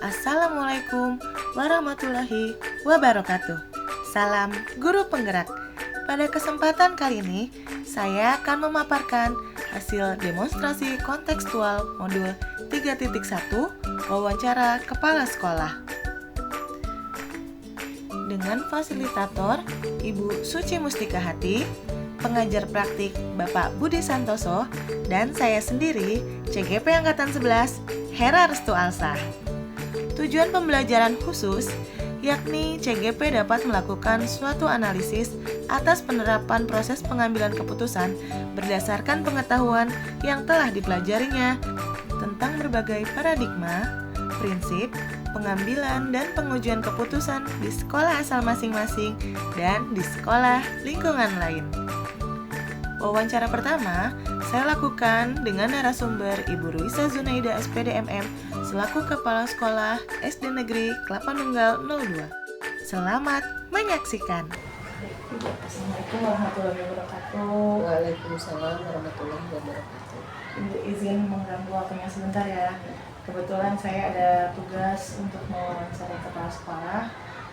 Assalamualaikum warahmatullahi wabarakatuh. Salam guru penggerak. Pada kesempatan kali ini, saya akan memaparkan hasil demonstrasi kontekstual modul 3.1 wawancara kepala sekolah. Dengan fasilitator Ibu Suci Mustika Hati, pengajar praktik Bapak Budi Santoso, dan saya sendiri, CGP Angkatan 11, Hera Restu Alsah. Tujuan pembelajaran khusus, yakni CGP dapat melakukan suatu analisis atas penerapan proses pengambilan keputusan berdasarkan pengetahuan yang telah dipelajarinya tentang berbagai paradigma, prinsip, pengambilan dan pengujian keputusan di sekolah asal masing-masing dan di sekolah lingkungan lain. Wawancara pertama saya lakukan dengan narasumber Ibu Ruisa Zunaida SPDMM selaku Kepala Sekolah SD Negeri Kelapa Nunggal 02. Selamat menyaksikan. Assalamualaikum warahmatullahi wabarakatuh. Waalaikumsalam warahmatullahi wabarakatuh. Ibu izin mengganggu waktunya sebentar ya. Kebetulan saya ada tugas untuk mewawancarai kepala sekolah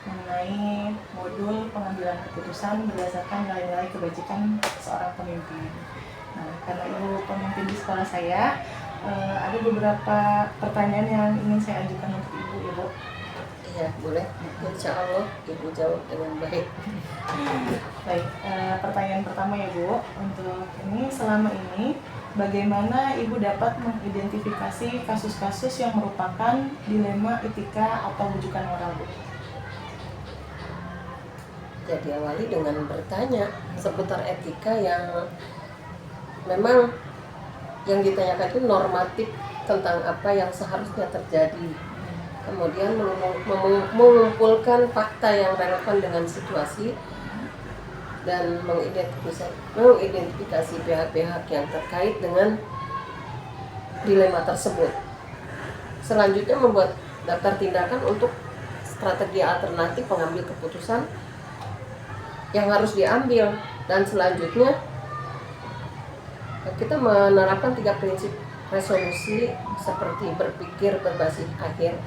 mengenai modul pengambilan keputusan berdasarkan nilai-nilai kebajikan seorang pemimpin. Nah, karena ibu pemimpin di sekolah saya, ada beberapa pertanyaan yang ingin saya ajukan untuk ibu, ya Bu. Iya, boleh. Insya Allah Ibu jawab dengan baik. Baik, pertanyaan pertama ya Bu. Untuk ini, selama ini bagaimana Ibu dapat mengidentifikasi kasus-kasus yang merupakan dilema etika atau rujukan moral, Bu? Jadi awali dengan bertanya seputar etika yang memang yang ditanyakan itu normatif tentang apa yang seharusnya terjadi. Kemudian mengumpulkan fakta yang relevan dengan situasi dan mengidentifikasi pihak-pihak yang terkait dengan dilema tersebut. Selanjutnya membuat daftar tindakan untuk strategi alternatif pengambil keputusan yang harus diambil, dan selanjutnya kita menerapkan 3 prinsip resolusi seperti berpikir berbasis akhir.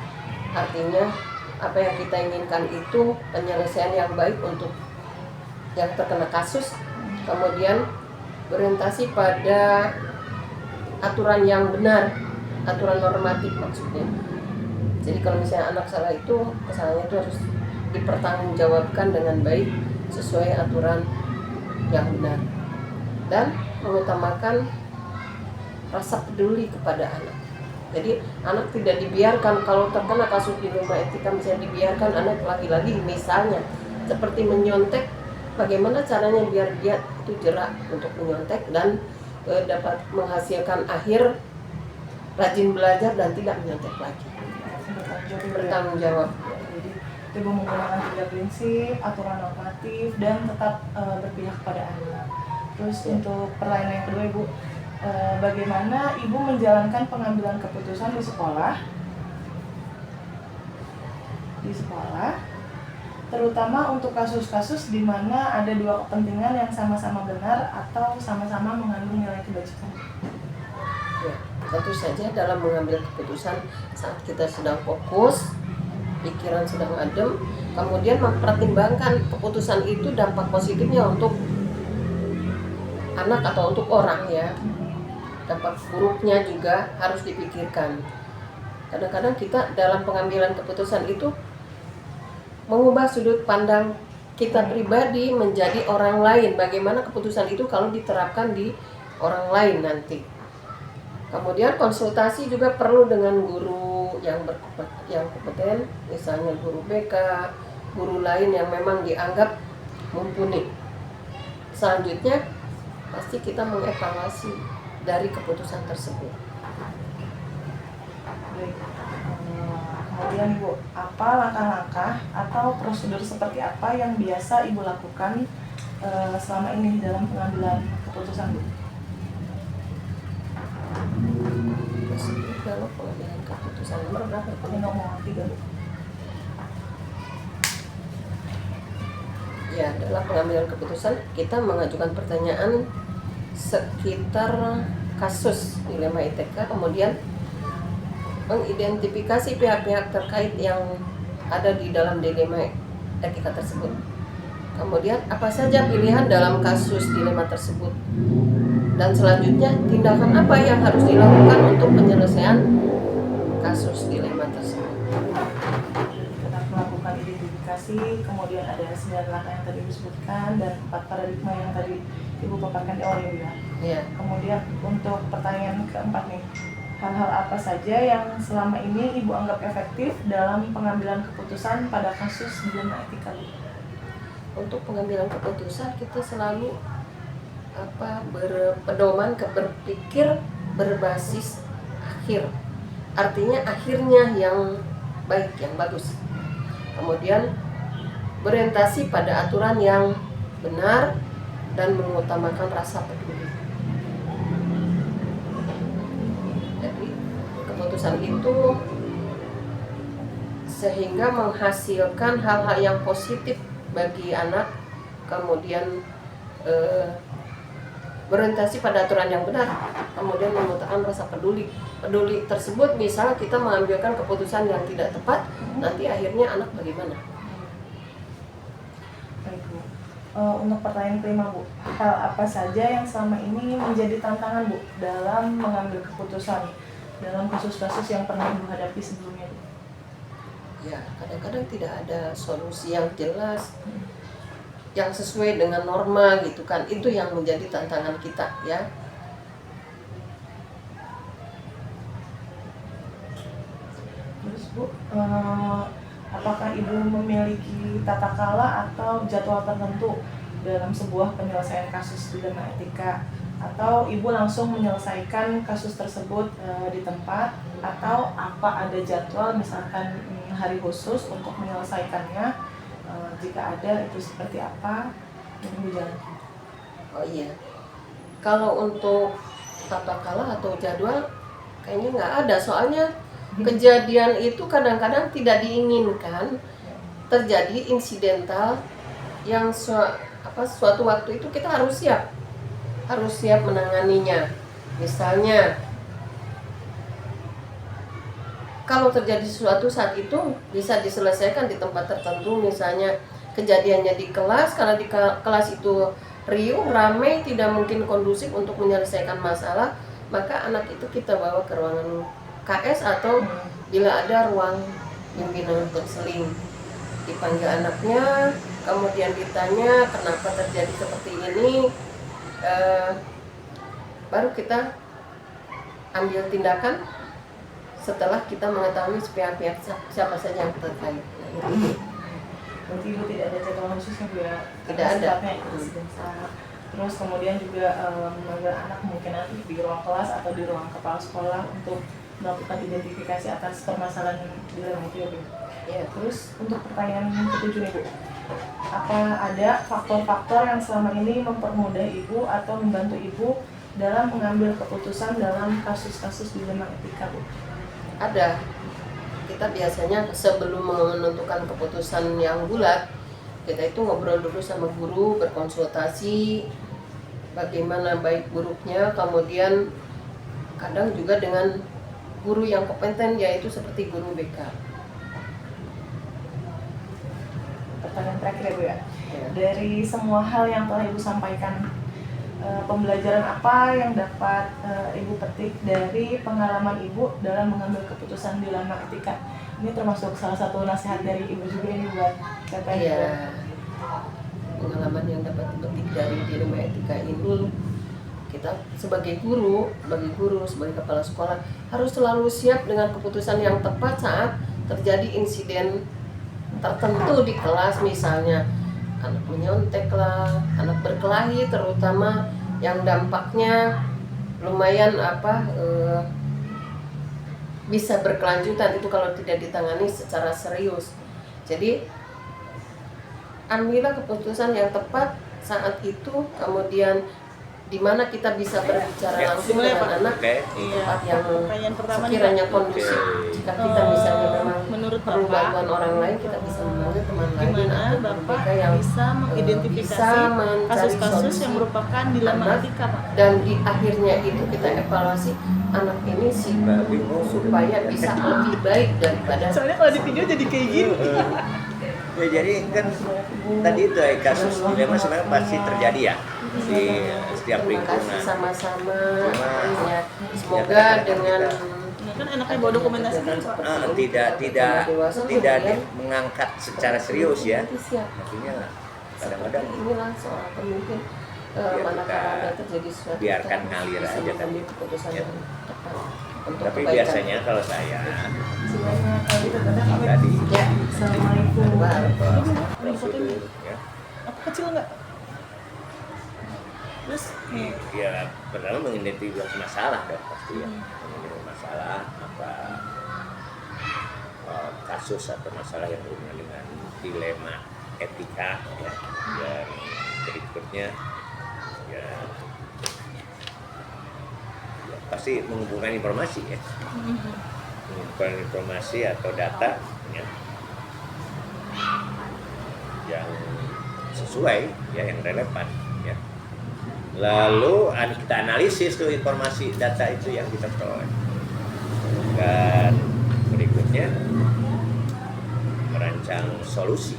Artinya apa yang kita inginkan itu penyelesaian yang baik untuk yang terkena kasus, kemudian berorientasi pada aturan yang benar, aturan normatif maksudnya. Jadi kalau misalnya anak salah itu, kesalahannya itu harus dipertanggungjawabkan dengan baik sesuai aturan yang benar, dan mengutamakan rasa peduli kepada anak. Jadi anak tidak dibiarkan kalau terkena kasus dilema etika, misalnya dibiarkan anak lagi-lagi misalnya seperti menyontek, bagaimana caranya biar dia itu jerak untuk menyontek dan dapat menghasilkan akhir rajin belajar dan tidak menyontek lagi, bertanggung jawab. Ibu menggunakan 3 prinsip, aturan normatif, dan tetap berpihak pada anak. Terus untuk pertanyaan yang kedua, Ibu, bagaimana Ibu menjalankan pengambilan keputusan di sekolah, terutama untuk kasus-kasus di mana ada 2 kepentingan yang sama-sama benar atau sama-sama mengandung nilai kebajikan? Ya, tentu saja dalam mengambil keputusan saat kita sedang fokus, pikiran sedang adem, kemudian mempertimbangkan keputusan itu dampak positifnya untuk anak atau untuk orang ya. Dampak buruknya juga harus dipikirkan. Kadang-kadang kita dalam pengambilan keputusan itu mengubah sudut pandang kita pribadi menjadi orang lain. Bagaimana keputusan itu kalau diterapkan di orang lain nanti. Kemudian konsultasi juga perlu dengan guru yang kompeten, misalnya guru BK, guru lain yang memang dianggap mumpuni. Selanjutnya pasti kita mengevaluasi dari keputusan tersebut. Kemudian Bu, apa langkah-langkah atau prosedur seperti apa yang biasa Ibu lakukan selama ini dalam pengambilan keputusan, Bu? Kalau pengambilan keputusan nomor berapa? Nomor 3, Bu. Ya, dalam pengambilan keputusan kita mengajukan pertanyaan sekitar kasus dilema ITK, kemudian mengidentifikasi pihak-pihak terkait yang ada di dalam dilema etika tersebut. Kemudian apa saja pilihan dalam kasus dilema tersebut, dan selanjutnya tindakan apa yang harus dilakukan untuk penyelesaian kasus dilema tersebut. Kita melakukan identifikasi, kemudian ada 9 langkah yang tadi disebutkan dan 4 paradigma yang tadi Ibu paparkan di awal ya. Ya. Kemudian untuk pertanyaan keempat nih, hal-hal apa saja yang selama ini Ibu anggap efektif dalam pengambilan keputusan pada kasus dilema etika? Untuk pengambilan keputusan kita selalu berpedoman ke berpikir berbasis akhir. Artinya akhirnya yang baik, yang bagus. Kemudian berorientasi pada aturan yang benar dan mengutamakan rasa peduli. Jadi keputusan itu sehingga menghasilkan hal-hal yang positif bagi anak, kemudian berorientasi pada aturan yang benar, kemudian mengutamakan rasa peduli. Peduli tersebut misal kita mengambilkan keputusan yang tidak tepat, nanti akhirnya anak bagaimana? Baik, Bu. Untuk pertanyaan kelima, Bu, hal apa saja yang selama ini menjadi tantangan, Bu, dalam mengambil keputusan dalam kasus-kasus yang pernah Ibu hadapi sebelumnya, Bu? Ya, kadang-kadang tidak ada solusi yang jelas, yang sesuai dengan norma gitu kan. Itu yang menjadi tantangan kita ya. Terus Bu, apakah Ibu memiliki tata kala atau jadwal tertentu dalam sebuah penyelesaian kasus dilema etika, atau Ibu langsung menyelesaikan kasus tersebut di tempat, atau apa ada jadwal misalkan hari khusus untuk menyelesaikannya? Jika ada, itu seperti apa? Ibu jalankan. Oh iya, kalau untuk tata kala atau jadwal kayaknya nggak ada, soalnya kejadian itu kadang-kadang tidak diinginkan terjadi insidental yang suatu waktu itu kita harus siap menanganinya. Misalnya kalau terjadi sesuatu saat itu bisa diselesaikan di tempat tertentu, misalnya kejadiannya di kelas, karena di kelas itu riuh, ramai, tidak mungkin kondusif untuk menyelesaikan masalah, maka anak itu kita bawa ke ruangan KS atau bila ada ruang pimpinan konseling. Dipanggil anaknya, kemudian ditanya kenapa terjadi seperti ini, baru kita ambil tindakan setelah kita mengetahui pihak-pihak siapa saja yang terkait. Berarti Ibu tidak ada jadwal khusus ya, Bu, ya? Tidak ada. Terus kemudian juga memanggil anak mungkin nanti di ruang kelas atau di ruang kepala sekolah untuk melakukan identifikasi atas permasalahan dilema itu ya, Bu. Ya. Terus untuk pertanyaan ketujuh nih, Bu, apa ada faktor-faktor yang selama ini mempermudah Ibu atau membantu Ibu dalam mengambil keputusan dalam kasus-kasus dilema etika, Bu? Ada. Kita biasanya sebelum menentukan keputusan yang bulat, kita itu ngobrol dulu sama guru, berkonsultasi bagaimana baik buruknya, kemudian kadang juga dengan guru yang kompeten, yaitu seperti guru BK. Pertanyaan terakhir ya, Bu, ya. Ya. Dari semua hal yang telah Ibu sampaikan, pembelajaran apa yang dapat Ibu petik dari pengalaman Ibu dalam mengambil keputusan dilema etika? Ini termasuk salah satu nasihat dari Ibu juga ini buat siapa yang Iya. Pengalaman yang dapat dipetik dari dilema etika ini, kita sebagai guru, sebagai kepala sekolah harus selalu siap dengan keputusan yang tepat saat terjadi insiden tertentu di kelas, misalnya anak menyontek lah, anak berkelahi, terutama yang dampaknya lumayan bisa berkelanjutan itu kalau tidak ditangani secara serius. Jadi ambillah keputusan yang tepat saat itu, kemudian di mana kita bisa berbicara langsung dengan anak, tempat yang sekiranya kondusif. Jika kita misalnya memang menurut perlu Bapak, bantuan orang lain, kita bisa memanggil teman lain gimana atau Bapak mereka yang bisa mengidentifikasi mencari kasus-kasus solusi yang merupakan dilema anak, etika, Pak? dan di akhirnya itu kita evaluasi anak ini sih bingung supaya bisa lebih baik daripada Soalnya kalau di video jadi kayak gini. Ya jadi kan tadi itu kasus dilema sebenarnya pasti terjadi ya di setiap terima kasih lingkungan. sama-sama Cuma, ya. Semoga kadang-kadang dengan Nah, kan enaknya bawa dokumentasi kan, Pak. Tidak mengangkat secara serius ya. Maksudnya kadang-kadang inilah seorang pemimpin manakala ada terjadi sesuatu biarkan kita ngalir bisa aja kan. mengambil keputusan Ya. yang tepat untuk Tapi kebaikan. biasanya kalau saya Tadi. tadi Ya, assalamualaikum prosedur ya. Aku kecil nggak? Terus Ya pertama mengidentifikasi masalah dong pasti ya. Mengidentifikasi masalah apa kasus atau masalah yang berhubungan dengan dilema etika ya. Dan berikutnya ya pasti menghubungkan informasi ya. Mengumpulkan informasi atau data ya, yang sesuai ya, yang relevan ya. Lalu kita analisis tuh informasi data itu yang kita peroleh, dan berikutnya merancang solusi,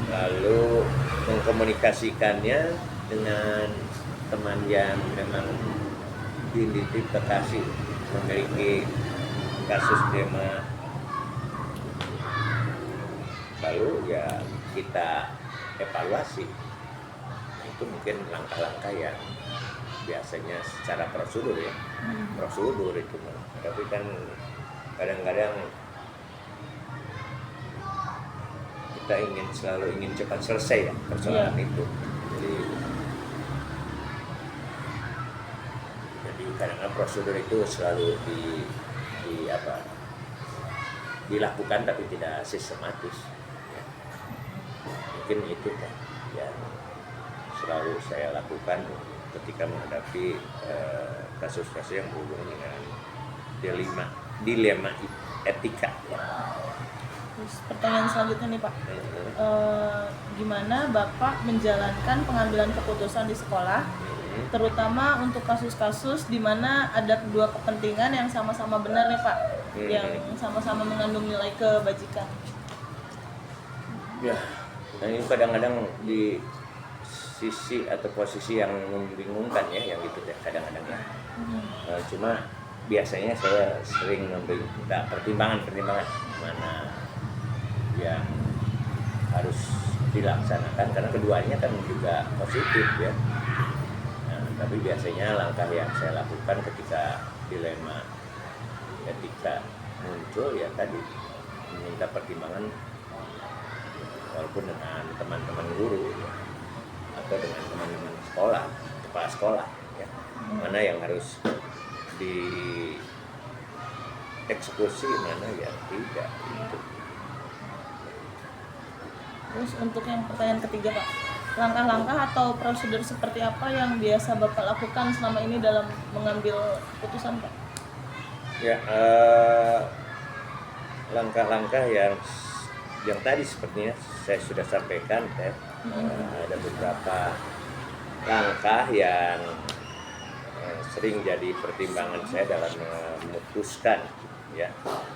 lalu mengkomunikasikannya dengan teman yang memang diidentifikasi memiliki kasus dilema, lalu ya kita evaluasi. Itu mungkin langkah-langkah yang biasanya secara prosedur ya, prosedur itu. Tapi kan kadang-kadang kita selalu ingin cepat selesai ya persoalan itu. Jadi kadang-kadang prosedur itu selalu dilakukan tapi tidak sistematis. Ya. Mungkin itu kan yang selalu saya lakukan ketika menghadapi kasus-kasus yang berhubungan dengan dilema etika. Ya. Terus pertanyaan selanjutnya nih Pak, gimana Bapak menjalankan pengambilan keputusan di sekolah, terutama untuk kasus-kasus di mana ada kedua kepentingan yang sama-sama benar nih Pak, yang sama-sama mengandung nilai kebajikan? Ya, dan ini kadang-kadang di sisi atau posisi yang membingungkan ya, yang gitu ya kadang-kadang ya. Cuma biasanya saya sering memberikan pertimbangan mana yang harus dilaksanakan, karena keduanya kan juga positif ya. Nah, tapi biasanya langkah yang saya lakukan ketika dilema etika muncul ya tadi, meminta pertimbangan walaupun dengan teman-teman guru ya, atau dengan teman-teman sekolah, kepala sekolah ya, mana yang harus dieksekusi, mana yang tidak gitu. Terus untuk yang pertanyaan ketiga Pak, langkah-langkah atau prosedur seperti apa yang biasa Bapak lakukan selama ini dalam mengambil keputusan Pak? Ya, langkah-langkah yang tadi sepertinya saya sudah sampaikan ya. Ada beberapa langkah yang sering jadi pertimbangan saya dalam memutuskan ya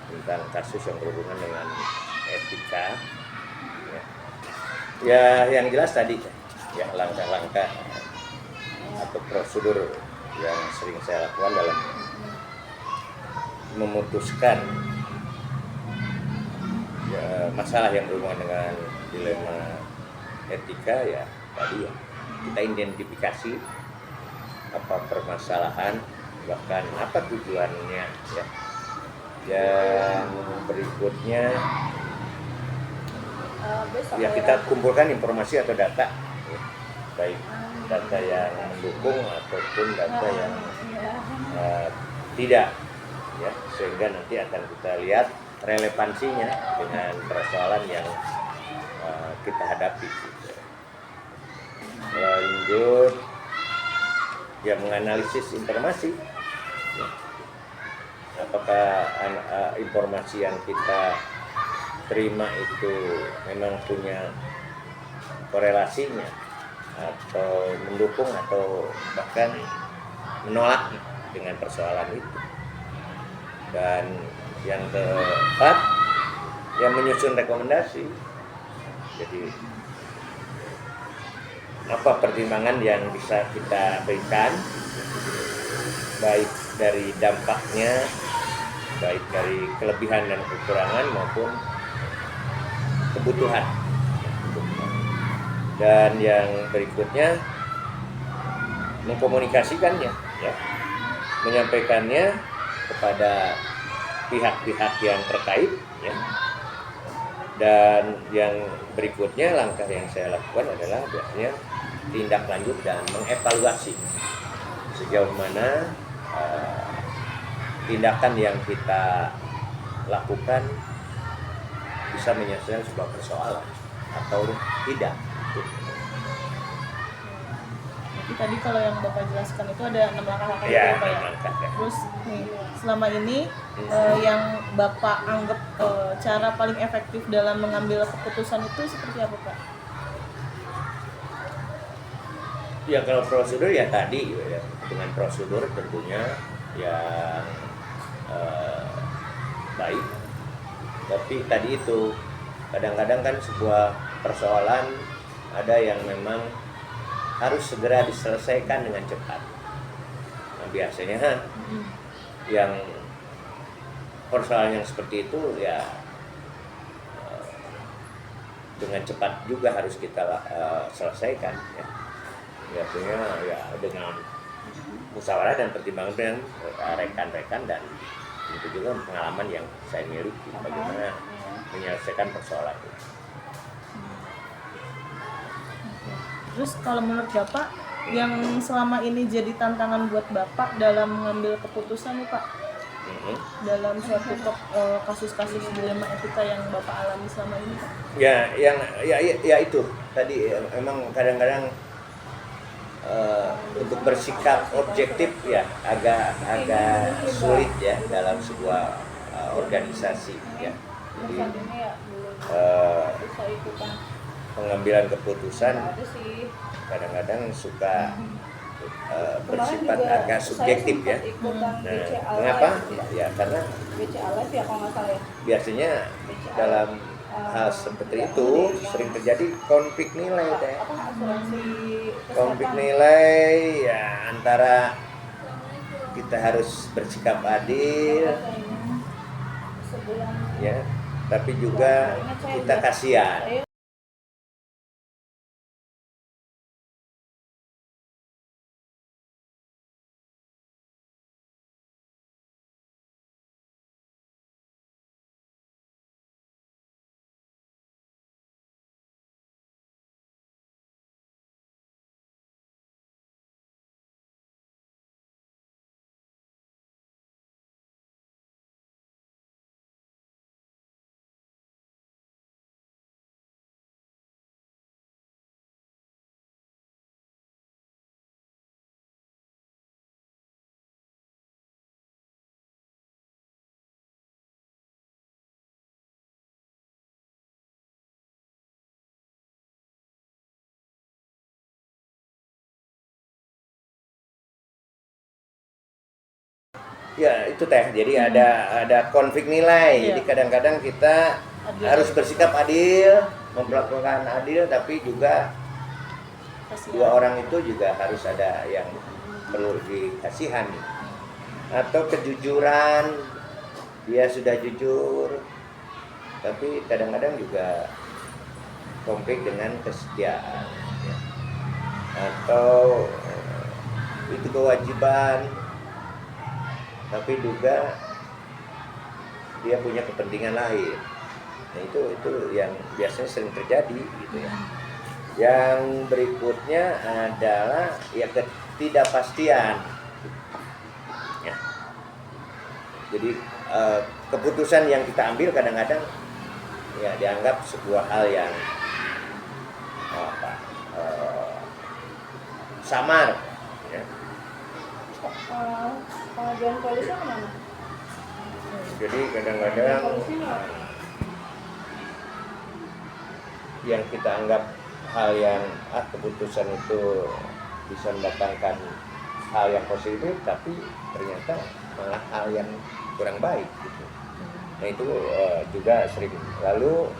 tentang kasus yang berhubungan dengan etika. Ya, yang jelas tadi ya langkah-langkah atau prosedur yang sering saya lakukan dalam memutuskan ya, masalah yang berhubungan dengan dilema etika ya tadi ya, kita identifikasi apa permasalahan, bahkan apa tujuannya ya. Dan berikutnya ya kita kumpulkan informasi atau data ya, baik data yang mendukung ataupun data yang tidak ya, sehingga nanti akan kita lihat relevansinya dengan persoalan yang kita hadapi. Lanjut ya menganalisis informasi ya. Apakah informasi yang kita terima itu memang punya korelasinya atau mendukung atau bahkan menolak dengan persoalan itu. Dan yang keempat, yang menyusun rekomendasi. Jadi apa pertimbangan yang bisa kita berikan, baik dari dampaknya, baik dari kelebihan dan kekurangan maupun kebutuhan. Dan yang berikutnya, mengkomunikasikannya, ya, menyampaikannya kepada pihak-pihak yang terkait, ya. Dan yang berikutnya, langkah yang saya lakukan adalah biasanya tindak lanjut dan mengevaluasi sejauh mana tindakan yang kita lakukan bisa menyelesaikan sebuah persoalan atau tidak. Jadi tadi kalau yang Bapak jelaskan itu ada 6 langkah-langkah Ya, itu, Pak, ya? langkah, ya. Terus nih, selama ini yang Bapak anggap cara paling efektif dalam mengambil keputusan itu seperti apa, Pak? Ya kalau prosedur ya tadi ya, dengan prosedur tentunya yang baik. Tapi tadi itu kadang-kadang kan sebuah persoalan ada yang memang harus segera diselesaikan dengan cepat. Nah, biasanya yang persoalan yang seperti itu ya dengan cepat juga harus kita selesaikan, ya. Biasanya ya dengan musyawarah dan pertimbangan dengan rekan-rekan, dan itu juga pengalaman yang saya miliki bagaimana menyelesaikan persoalan itu. Terus kalau menurut Bapak, yang selama ini jadi tantangan buat Bapak dalam mengambil keputusan nih, Pak, dalam suatu kasus-kasus dilema etika yang Bapak alami selama ini, Pak? Ya itu tadi memang kadang-kadang untuk bersikap objektif ya agak sulit ya dalam sebuah organisasi, ya. Jadi pengambilan keputusan kadang-kadang suka bersifat agak subjektif, ya. Nah, mengapa? Ya karena biasanya dalam hal seperti itu sering terjadi konflik nilai, teh. Konflik nilai ya antara kita harus bersikap adil, ya, tapi juga kita kasihan. Ya itu teh, jadi ada konflik nilai. Iya. Jadi kadang-kadang kita harus bersikap adil, memperlakukan adil, tapi juga dua orang itu juga harus ada yang perlu dikasihani. Atau kejujuran, dia sudah jujur, tapi kadang-kadang juga konflik dengan kesetiaan, ya. Atau itu kewajiban, tapi juga dia punya kepentingan lain. Nah, itu yang biasanya sering terjadi, gitu ya. Yang berikutnya adalah ya ketidakpastian, ya. Jadi keputusan yang kita ambil kadang-kadang ya dianggap sebuah hal yang samar, ya. Pengajuan polisi kemana? Jadi kadang-kadang yang kita anggap hal yang keputusan itu bisa mendatangkan hal yang positif, tapi ternyata malah hal yang kurang baik gitu. Nah itu juga sering. Lalu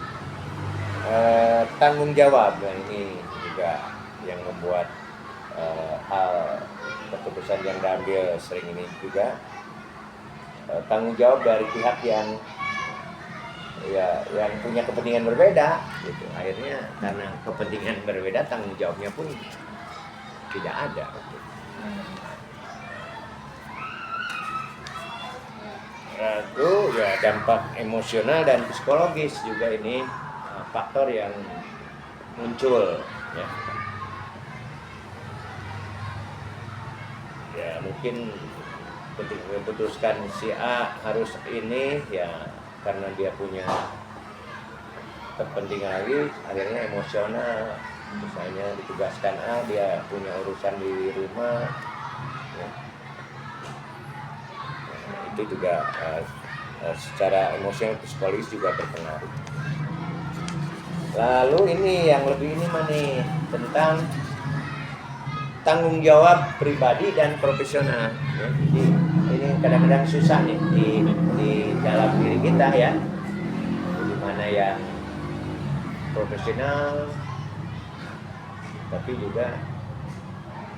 tanggung jawab, nah ini juga yang membuat hal keputusan yang diambil sering ini juga tanggung jawab dari pihak yang punya kepentingan berbeda gitu. Akhirnya karena kepentingan berbeda, tanggung jawabnya pun tidak ada gitu. Lalu ya dampak emosional dan psikologis juga ini faktor yang muncul ya. Ya mungkin ketika memutuskan si A harus ini ya karena dia punya kepentingan lagi, akhirnya emosional. Misalnya ditugaskan A, dia punya urusan di rumah ya. Itu juga secara emosional psikologis juga berpengaruh. Lalu ini yang lebih ini nih tentang tanggung jawab pribadi dan profesional ya. Jadi ini kadang-kadang susah nih di dalam diri kita ya, di mana yang profesional tapi juga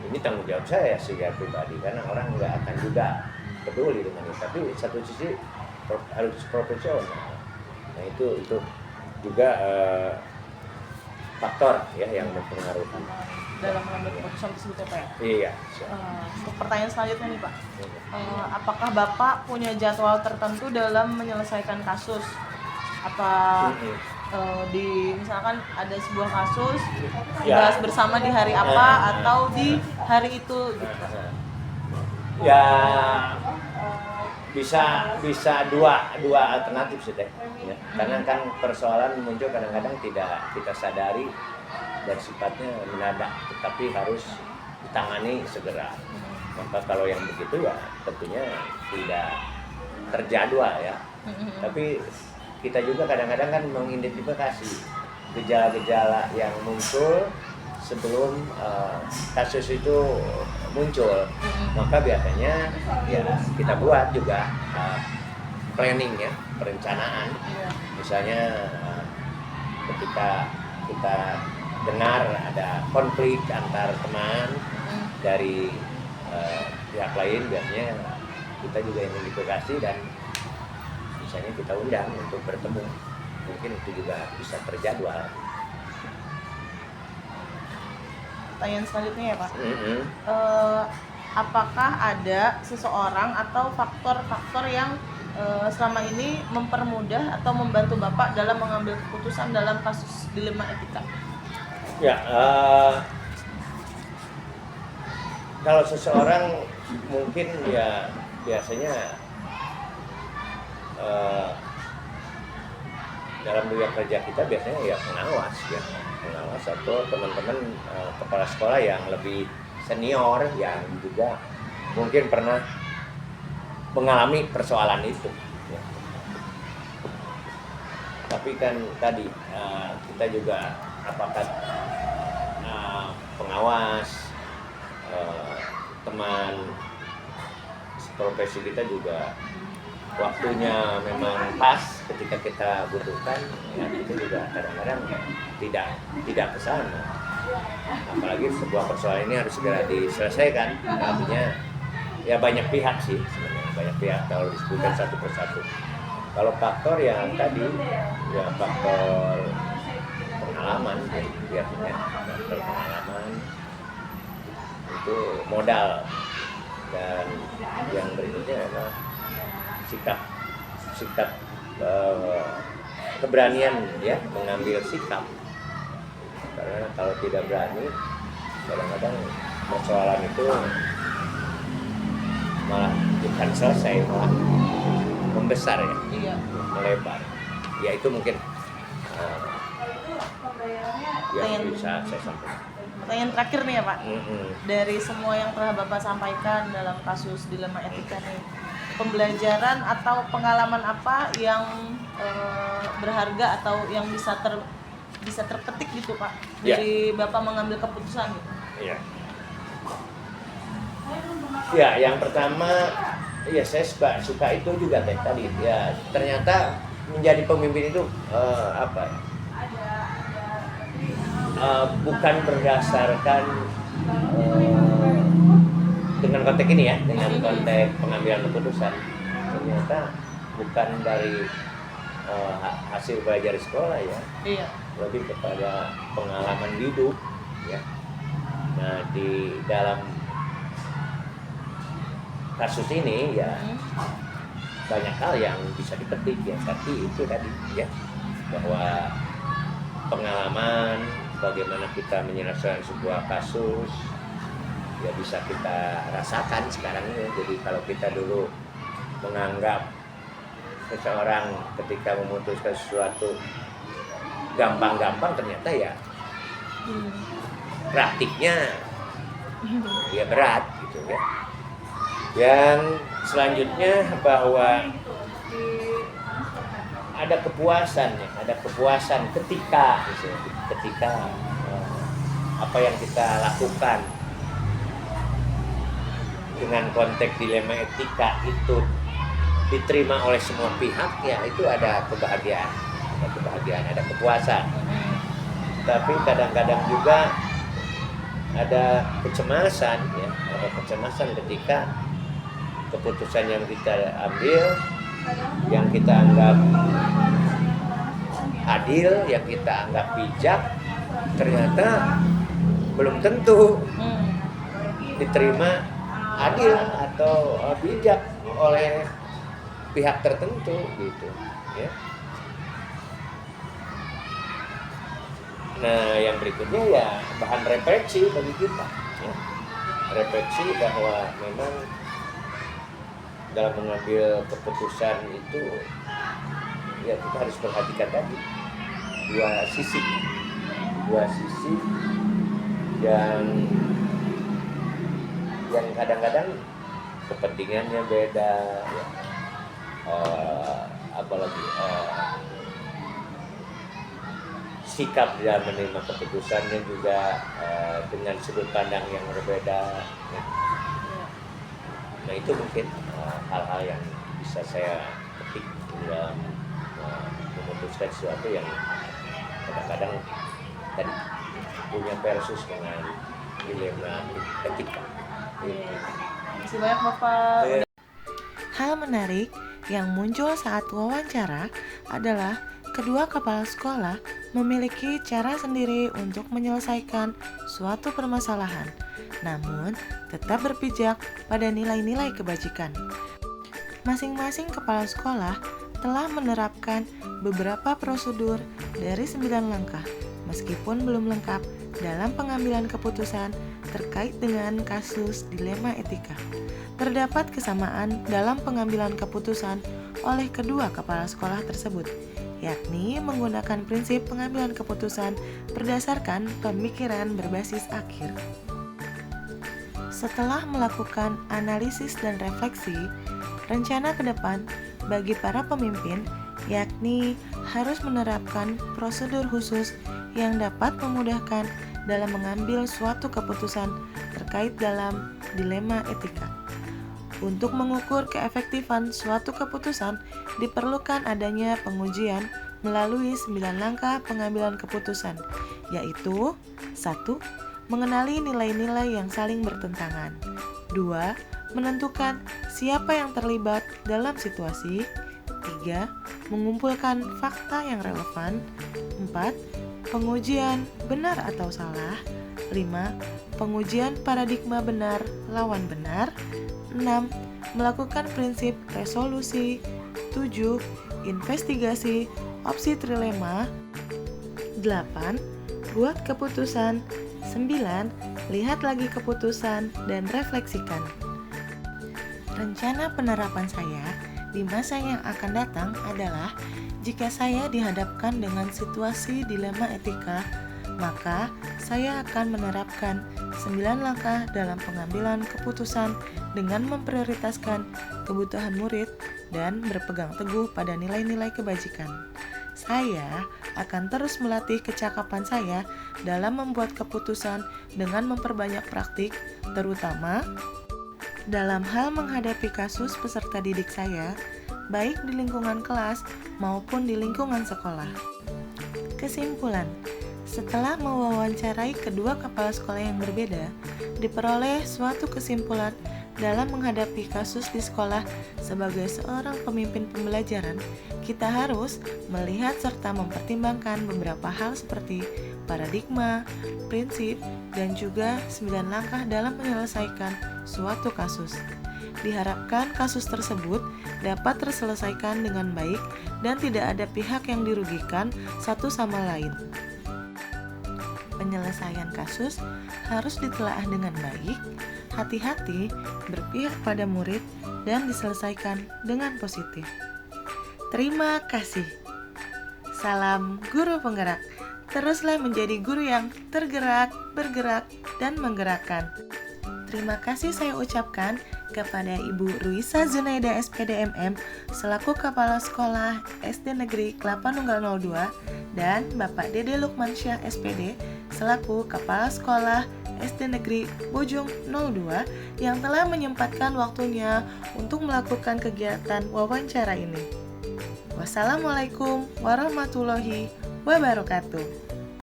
ini tanggung jawab saya secara pribadi, karena orang nggak akan juga peduli dengan itu, tapi satu sisi harus profesional. Nah itu juga faktor ya yang mempengaruhi dalam mengambil keputusan tersebut ya Pak ya? Iya. Untuk pertanyaan selanjutnya nih Pak, apakah Bapak punya jadwal tertentu dalam menyelesaikan kasus? Apa misalkan ada sebuah kasus dibahas bersama di hari apa atau di hari itu gitu? Ya bisa dua alternatif sih deh ya. Karena kan persoalan muncul kadang-kadang tidak kita sadari dan sifatnya mendadak, tetapi harus ditangani segera. Maka kalau yang begitu ya tentunya tidak terjadwal ya. Tapi kita juga kadang-kadang kan mengidentifikasi gejala-gejala yang muncul sebelum kasus itu muncul. Maka biasanya ya kita buat juga planning ya, perencanaan. Misalnya ketika kita dengar ada konflik antar teman dari pihak lain, biasanya kita juga identifikasi dan misalnya kita undang untuk bertemu. Mungkin itu juga bisa terjadwal. Pertanyaan selanjutnya ya Pak, apakah ada seseorang atau faktor-faktor yang selama ini mempermudah atau membantu Bapak dalam mengambil keputusan dalam kasus dilema etika? Ya, kalau seseorang mungkin ya biasanya dalam dunia kerja kita biasanya ya pengawas atau teman-teman kepala sekolah yang lebih senior yang juga mungkin pernah mengalami persoalan itu ya. Tapi kan tadi kita juga apakah pengawas teman profesi kita juga waktunya memang pas ketika kita butuhkan ya, itu juga kadang-kadang tidak ke sana. Apalagi sebuah persoalan ini harus segera diselesaikan, artinya ya banyak pihak sih sebenarnya, banyak pihak kalau disebutkan satu persatu. Kalau faktor yang tadi ya faktor pengalaman biasanya, faktor pengalaman itu modal, dan yang berikutnya adalah sikap keberanian ya mengambil sikap, karena kalau tidak berani kadang-kadang persoalan itu malah bukan selesai, malah membesar ya, melebar ya. Itu mungkin yang bisa saya sampaikan. Pertanyaan terakhir nih ya Pak, dari semua yang telah Bapak sampaikan dalam kasus dilema etika nih, pembelajaran atau pengalaman apa yang berharga atau yang bisa bisa terpetik gitu Pak Ya. dari Bapak mengambil keputusan gitu? Iya. Ya, yang pertama, ya saya suka itu juga tadi. Ya, ternyata menjadi pemimpin itu bukan berdasarkan dengan konteks ini ya, dengan konteks pengambilan keputusan. Ternyata bukan dari hasil belajar di sekolah ya, Iya. lebih kepada pengalaman hidup ya. Nah, di dalam kasus ini ya banyak hal yang bisa dipetik ya, tapi itu tadi ya, bahwa pengalaman bagaimana kita menyelesaikan sebuah kasus ya bisa kita rasakan sekarang ini. Jadi kalau kita dulu menganggap seseorang ketika memutuskan sesuatu gampang-gampang, ternyata ya praktiknya ya berat gitu ya. Yang selanjutnya bahwa ada kepuasan ya, ada kepuasan ketika apa yang kita lakukan dengan konteks dilema etika itu diterima oleh semua pihak ya, itu ada kebahagiaan, ada kepuasan. Tapi kadang-kadang juga ada kecemasan ya, ada kecemasan ketika keputusan yang kita ambil, yang kita anggap adil, yang kita anggap bijak, ternyata belum tentu diterima adil atau bijak oleh pihak tertentu gitu ya. Nah, yang berikutnya ya bahan refleksi bagi kita ya. Refleksi bahwa memang dalam mengambil keputusan itu ya kita harus perhatikan tadi dua sisi yang kadang-kadang kepentingannya beda ya. Apalagi sikap dalam menerima keputusannya juga dengan sudut pandang yang berbeda ya. Nah, itu mungkin hal-hal yang bisa saya petik dalam memutuskan sesuatu yang kadang-kadang tadi punya versus dengan dilema etika. Terima kasih banyak Bapak. Hal menarik yang muncul saat wawancara adalah kedua kepala sekolah memiliki cara sendiri untuk menyelesaikan suatu permasalahan, namun tetap berpijak pada nilai-nilai kebajikan. Masing-masing kepala sekolah telah menerapkan beberapa prosedur dari 9 langkah, meskipun belum lengkap dalam pengambilan keputusan terkait dengan kasus dilema etika. Terdapat kesamaan dalam pengambilan keputusan oleh kedua kepala sekolah tersebut, yakni menggunakan prinsip pengambilan keputusan berdasarkan pemikiran berbasis akhir. Setelah melakukan analisis dan refleksi, rencana ke depan bagi para pemimpin yakni harus menerapkan prosedur khusus yang dapat memudahkan dalam mengambil suatu keputusan terkait dalam dilema etika. Untuk mengukur keefektifan suatu keputusan, diperlukan adanya pengujian melalui 9 langkah pengambilan keputusan, yaitu 1. Mengenali nilai-nilai yang saling bertentangan. 2. Menentukan siapa yang terlibat dalam situasi. 3. Mengumpulkan fakta yang relevan. 4. Pengujian benar atau salah. 5. Pengujian paradigma benar lawan benar. 6. Melakukan prinsip resolusi. 7. Investigasi opsi trilema. 8. Buat keputusan. 9. Lihat lagi keputusan dan refleksikan. Rencana penerapan saya di masa yang akan datang adalah jika saya dihadapkan dengan situasi dilema etika, maka saya akan menerapkan 9 langkah dalam pengambilan keputusan dengan memprioritaskan kebutuhan murid dan berpegang teguh pada nilai-nilai kebajikan. Saya akan terus melatih kecakapan saya dalam membuat keputusan dengan memperbanyak praktik, terutama dalam hal menghadapi kasus peserta didik saya, baik di lingkungan kelas maupun di lingkungan sekolah. Kesimpulan, setelah mewawancarai kedua kepala sekolah yang berbeda, diperoleh suatu kesimpulan dalam menghadapi kasus di sekolah. Sebagai seorang pemimpin pembelajaran, kita harus melihat serta mempertimbangkan beberapa hal seperti paradigma, prinsip, dan juga 9 langkah dalam menyelesaikan suatu kasus. Diharapkan kasus tersebut dapat terselesaikan dengan baik dan tidak ada pihak yang dirugikan satu sama lain. Penyelesaian kasus harus ditelaah dengan baik, hati-hati, berpihak pada murid, dan diselesaikan dengan positif. Terima kasih. Salam guru penggerak. Teruslah menjadi guru yang tergerak, bergerak, dan menggerakkan. Terima kasih saya ucapkan kepada Ibu Ruisa Zunaida SPD MM selaku Kepala Sekolah SD Negeri Kelapa Nunggal 02 dan Bapak Dede Lukmansyah SPD selaku Kepala Sekolah SD Negeri Bojong 02 yang telah menyempatkan waktunya untuk melakukan kegiatan wawancara ini. Wassalamualaikum warahmatullahi wabarakatuh.